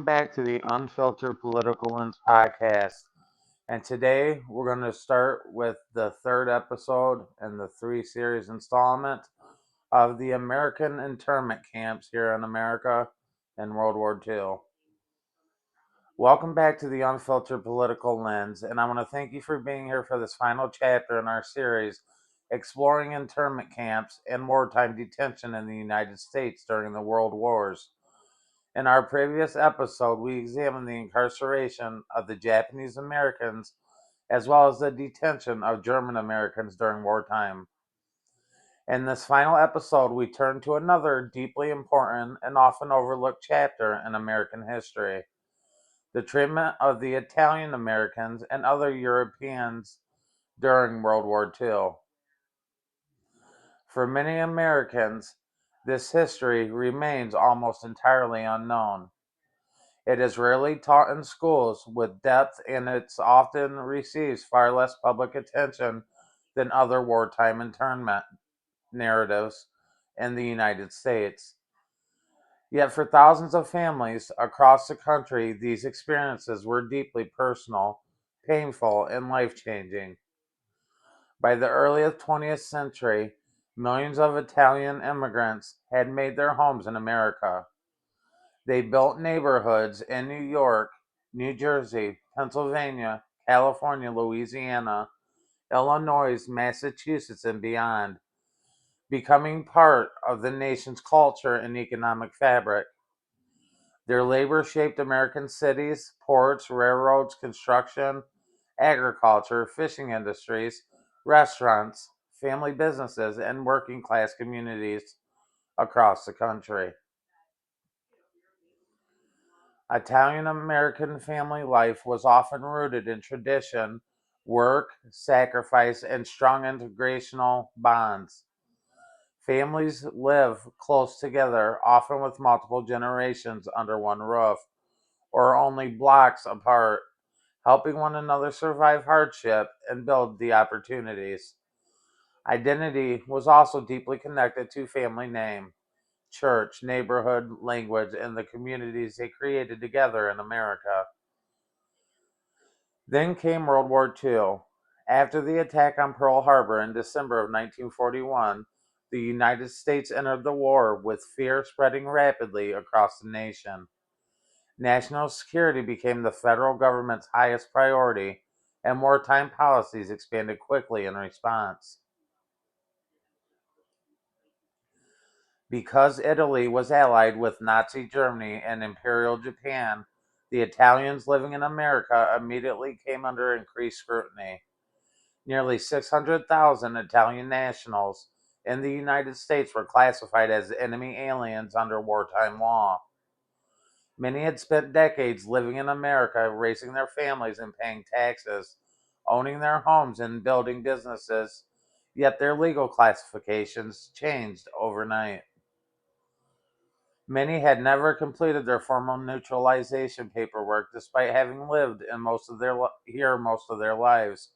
Welcome back to the Unfiltered Political Lens podcast. And today we're going to start with the third episode in the three-series installment of the American internment camps here in America in World War II. Welcome back to the Unfiltered Political Lens, and I want to thank you for being here for this final chapter in our series exploring internment camps and wartime detention in the United States during the World Wars. In our previous episode, we examined the incarceration of the Japanese Americans as well as the detention of German Americans during wartime. In this final episode, we turn to another deeply important and often overlooked chapter in American history: the treatment of the Italian Americans and other Europeans during World War II. For many Americans, this history remains almost entirely unknown. It is rarely taught in schools with depth, and it often receives far less public attention than other wartime internment narratives in the United States. Yet, for thousands of families across the country, these experiences were deeply personal, painful, and life changing. By the early 20th century, millions of Italian immigrants had made their homes in America. They built neighborhoods in New York, New Jersey, Pennsylvania, California, Louisiana, Illinois, Massachusetts, and beyond, becoming part of the nation's culture and economic fabric. Their labor shaped American cities, ports, railroads, construction, agriculture, fishing industries, restaurants, family businesses, and working class communities across the country. Italian American family life was often rooted in tradition, work, sacrifice, and strong integrational bonds. Families live close together, often with multiple generations under one roof, or only blocks apart, helping one another survive hardship and build the opportunities. Identity was also deeply connected to family name, church, neighborhood, language, and the communities they created together in America. Then came World War II. After the attack on Pearl Harbor in December of 1941, the United States entered the war with fear spreading rapidly across the nation. National security became the federal government's highest priority, and wartime policies expanded quickly in response. Because Italy was allied with Nazi Germany and Imperial Japan, the Italians living in America immediately came under increased scrutiny. Nearly 600,000 Italian nationals in the United States were classified as enemy aliens under wartime law. Many had spent decades living in America, raising their families and paying taxes, owning their homes and building businesses, yet their legal classifications changed overnight. Many had never completed their formal neutralization paperwork despite having lived in most of their lives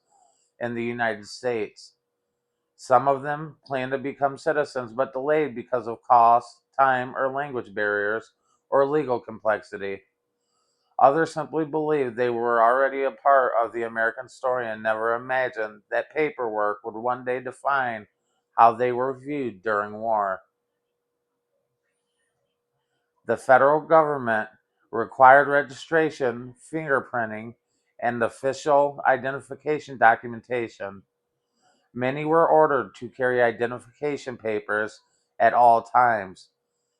in the United States. Some of them planned to become citizens but delayed because of cost, time, or language barriers or legal complexity. Others simply believed they were already a part of the American story and never imagined that paperwork would one day define how they were viewed during war. The federal government required registration, fingerprinting, and official identification documentation. Many were ordered to carry identification papers at all times,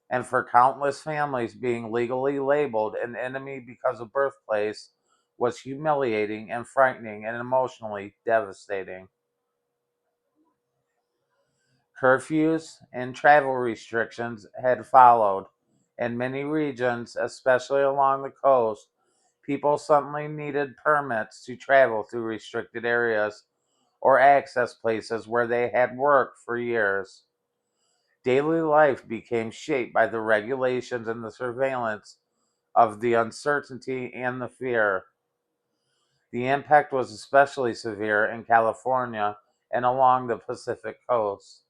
and for countless families, being legally labeled an enemy because of birthplace was humiliating and frightening and emotionally devastating. Curfews and travel restrictions had followed. In many regions, especially along the coast, people suddenly needed permits to travel through restricted areas or access places where they had worked for years. Daily life became shaped by the regulations and the surveillance of the uncertainty and the fear. The impact was especially severe in California and along the Pacific coast.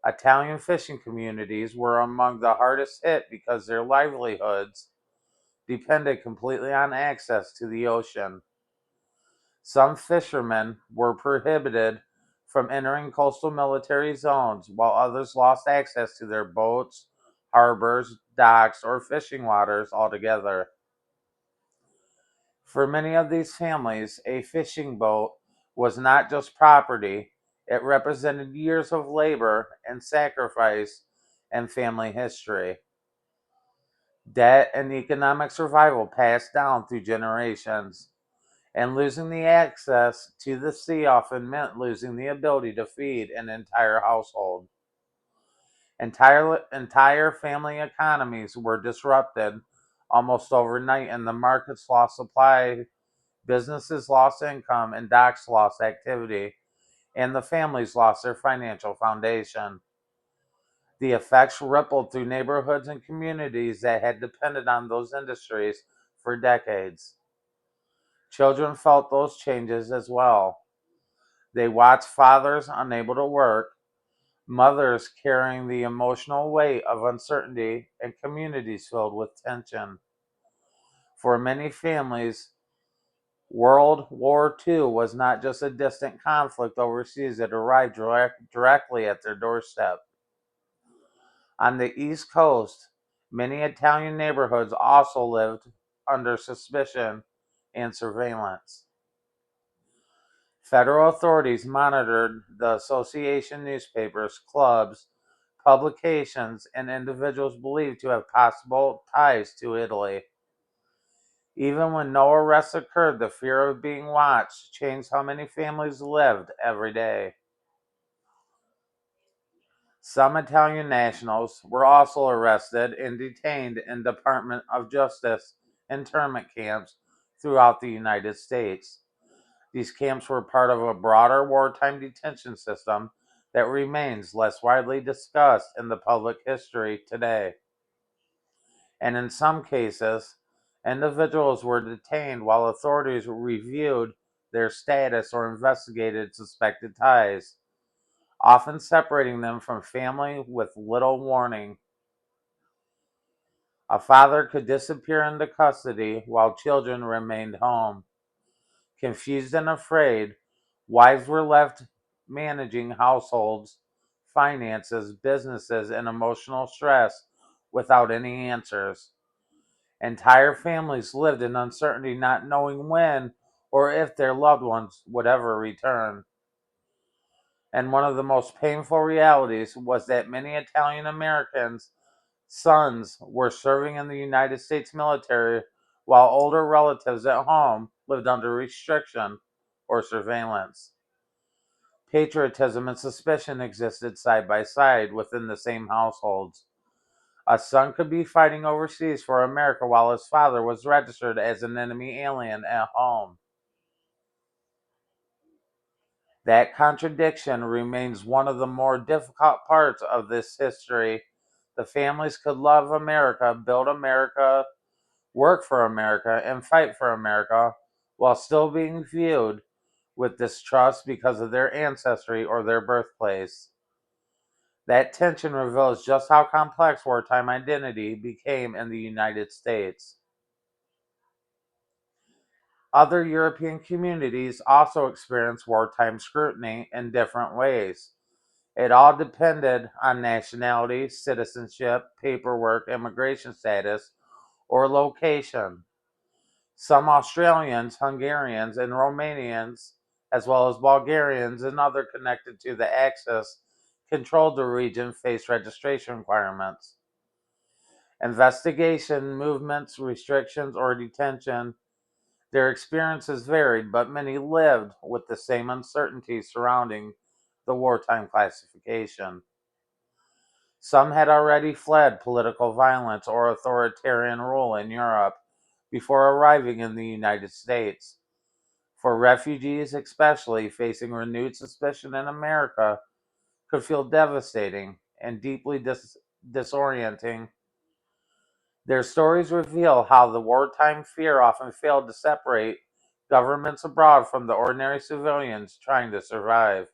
Italian fishing communities were among the hardest hit because their livelihoods depended completely on access to the ocean. Some fishermen were prohibited from entering coastal military zones, while others lost access to their boats, harbors, docks, or fishing waters altogether. For many of these families, a fishing boat was not just property, it represented years of labor and sacrifice and family history. Debt and economic survival passed down through generations, and losing the access to the sea often meant losing the ability to feed an entire household. Entire family economies were disrupted almost overnight, and the markets lost supply, businesses lost income, and docks lost activity, and the families lost their financial foundation. The effects rippled through neighborhoods and communities that had depended on those industries for decades. Children felt those changes as well. They watched fathers unable to work, mothers carrying the emotional weight of uncertainty, and communities filled with tension. For many families, World War II was not just a distant conflict overseas, it arrived directly at their doorstep. On the East Coast, many Italian neighborhoods also lived under suspicion and surveillance. Federal authorities monitored the association newspapers, clubs, publications, and individuals believed to have possible ties to Italy. Even when no arrests occurred, the fear of being watched changed how many families lived every day. Some Italian nationals were also arrested and detained in Department of Justice internment camps throughout the United States. These camps were part of a broader wartime detention system that remains less widely discussed in the public history today. And in some cases, individuals were detained while authorities reviewed their status or investigated suspected ties, often separating them from family with little warning. A father could disappear into custody while children remained home. Confused and afraid, wives were left managing households, finances, businesses, and emotional stress without any answers. Entire families lived in uncertainty, not knowing when or if their loved ones would ever return. And one of the most painful realities was that many Italian Americans' sons were serving in the United States military while older relatives at home lived under restriction or surveillance. Patriotism and suspicion existed side by side within the same households. A son could be fighting overseas for America while his father was registered as an enemy alien at home. That contradiction remains one of the more difficult parts of this history. The families could love America, build America, work for America, and fight for America while still being viewed with distrust because of their ancestry or their birthplace. That tension reveals just how complex wartime identity became in the United States. Other European communities also experienced wartime scrutiny in different ways. It all depended on nationality, citizenship, paperwork, immigration status, or location. Some Australians, Hungarians, and Romanians, as well as Bulgarians and others connected to the Axis, controlled the region, faced registration requirements. Investigation, movements, restrictions, or detention, their experiences varied, but many lived with the same uncertainty surrounding the wartime classification. Some had already fled political violence or authoritarian rule in Europe before arriving in the United States. For refugees, especially, facing renewed suspicion in America could feel devastating and deeply disorienting. Their stories reveal how the wartime fear often failed to separate governments abroad from the ordinary civilians trying to survive.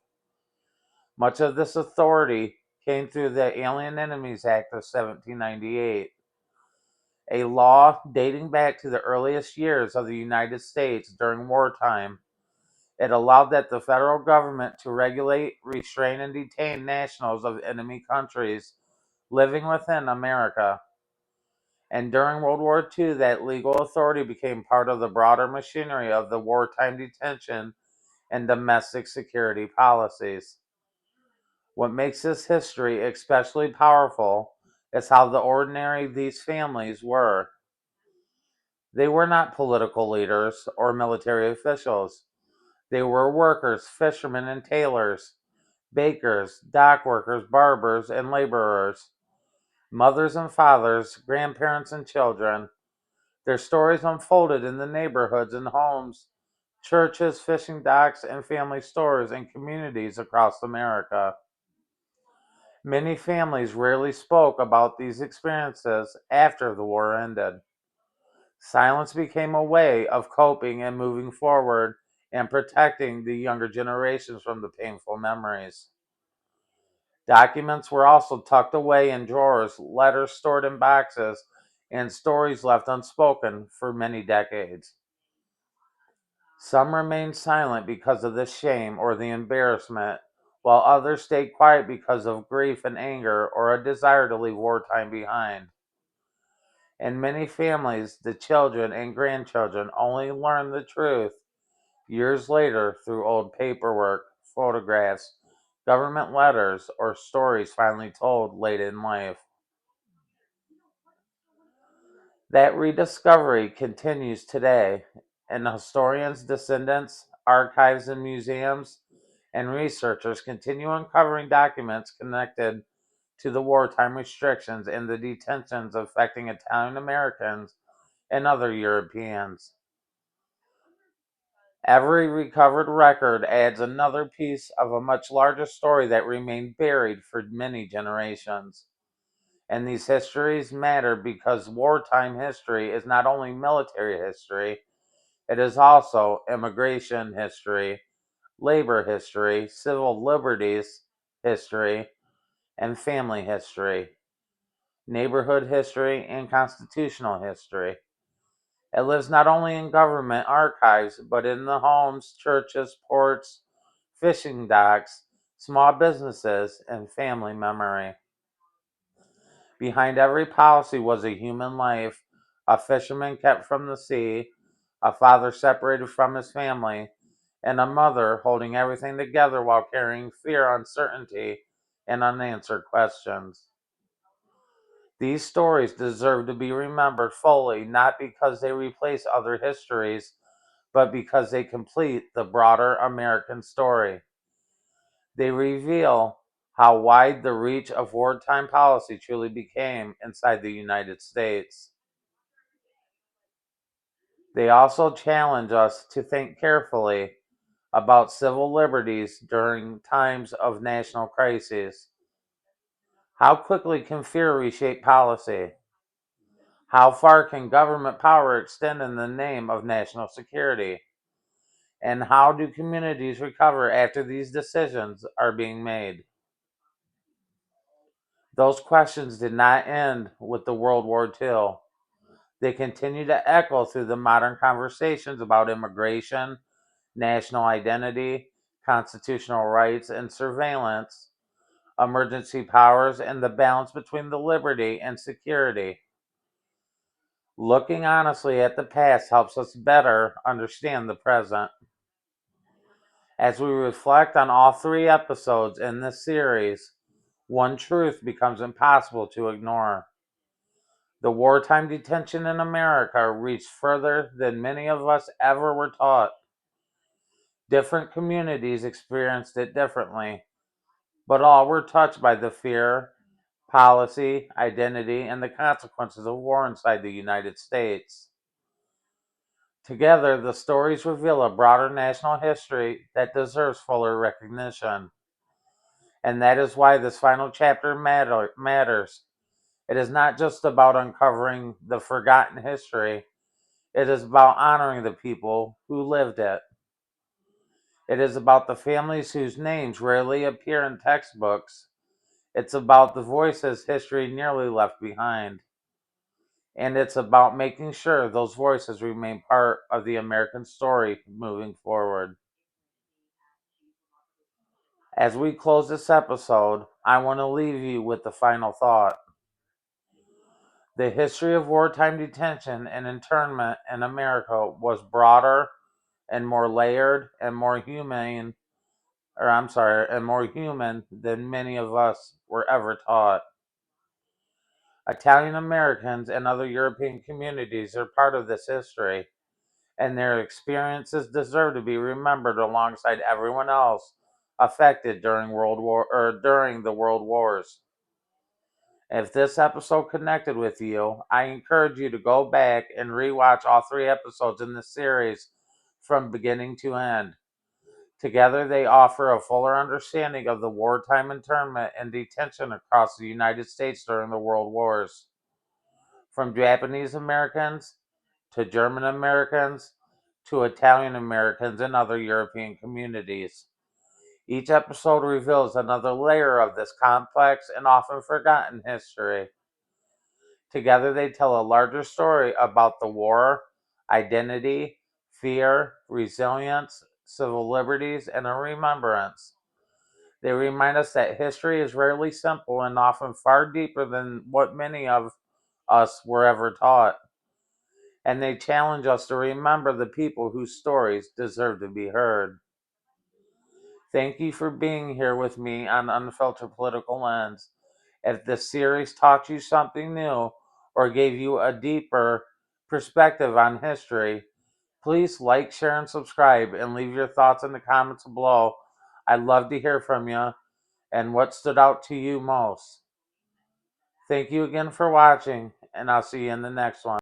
Much of this authority came through the Alien Enemies Act of 1798, a law dating back to the earliest years of the United States during wartime. It allowed that the federal government to regulate, restrain, and detain nationals of enemy countries living within America. And during World War II, that legal authority became part of the broader machinery of the wartime detention and domestic security policies. What makes this history especially powerful is how ordinary these families were. They were not political leaders or military officials. They were workers, fishermen and tailors, bakers, dock workers, barbers, and laborers, mothers and fathers, grandparents and children. Their stories unfolded in the neighborhoods and homes, churches, fishing docks, and family stores in communities across America. Many families rarely spoke about these experiences after the war ended. Silence became a way of coping and moving forward and protecting the younger generations from the painful memories. Documents were also tucked away in drawers, letters stored in boxes, and stories left unspoken for many decades. Some remained silent because of the shame or the embarrassment, while others stayed quiet because of grief and anger or a desire to leave wartime behind. In many families, the children and grandchildren only learn the truth years later through old paperwork, photographs, government letters, or stories finally told late in life. That rediscovery continues today, and historians, descendants, archives, and museums and researchers continue uncovering documents connected to the wartime restrictions and the detentions affecting Italian Americans and other Europeans. Every recovered record adds another piece of a much larger story that remained buried for many generations. And these histories matter because wartime history is not only military history, it is also immigration history, labor history, civil liberties history, and family history, neighborhood history, and constitutional history. It lives not only in government archives, but in the homes, churches, ports, fishing docks, small businesses, and family memory. Behind every policy was a human life, a fisherman kept from the sea, a father separated from his family, and a mother holding everything together while carrying fear, uncertainty, and unanswered questions. These stories deserve to be remembered fully, not because they replace other histories, but because they complete the broader American story. They reveal how wide the reach of wartime policy truly became inside the United States. They also challenge us to think carefully about civil liberties during times of national crises. How quickly can fear reshape policy? How far can government power extend in the name of national security? And how do communities recover after these decisions are being made? Those questions did not end with the World War II. They continue to echo through the modern conversations about immigration, national identity, constitutional rights and surveillance, emergency powers, and the balance between the liberty and security. Looking honestly at the past helps us better understand the present. As we reflect on all three episodes in this series, one truth becomes impossible to ignore. The wartime detention in America reached further than many of us ever were taught. Different communities experienced it differently, but all were touched by the fear, policy, identity, and the consequences of war inside the United States. Together, the stories reveal a broader national history that deserves fuller recognition. And that is why this final chapter matters. It is not just about uncovering the forgotten history, it is about honoring the people who lived it. It is about the families whose names rarely appear in textbooks. It's about the voices history nearly left behind. and it's about making sure those voices remain part of the American story moving forward. As we close this episode, I want to leave you with the final thought. The history of wartime detention and internment in America was broader and more layered and more humane, and more human than many of us were ever taught. Italian Americans and other European communities are part of this history, and their experiences deserve to be remembered alongside everyone else affected during the World Wars. If this episode connected with you, I encourage you to go back and rewatch all three episodes in the series from beginning to end. Together, they offer a fuller understanding of the wartime internment and detention across the United States during the World Wars. From Japanese Americans to German Americans to Italian Americans and other European communities. Each episode reveals another layer of this complex and often forgotten history. Together, they tell a larger story about the war, identity, fear, resilience, civil liberties, and a remembrance. They remind us that history is rarely simple and often far deeper than what many of us were ever taught. And they challenge us to remember the people whose stories deserve to be heard. Thank you for being here with me on Unfiltered Political Lens. If this series taught you something new or gave you a deeper perspective on history, please like, share, and subscribe, and leave your thoughts in the comments below. I'd love to hear from you and what stood out to you most. Thank you again for watching, and I'll see you in the next one.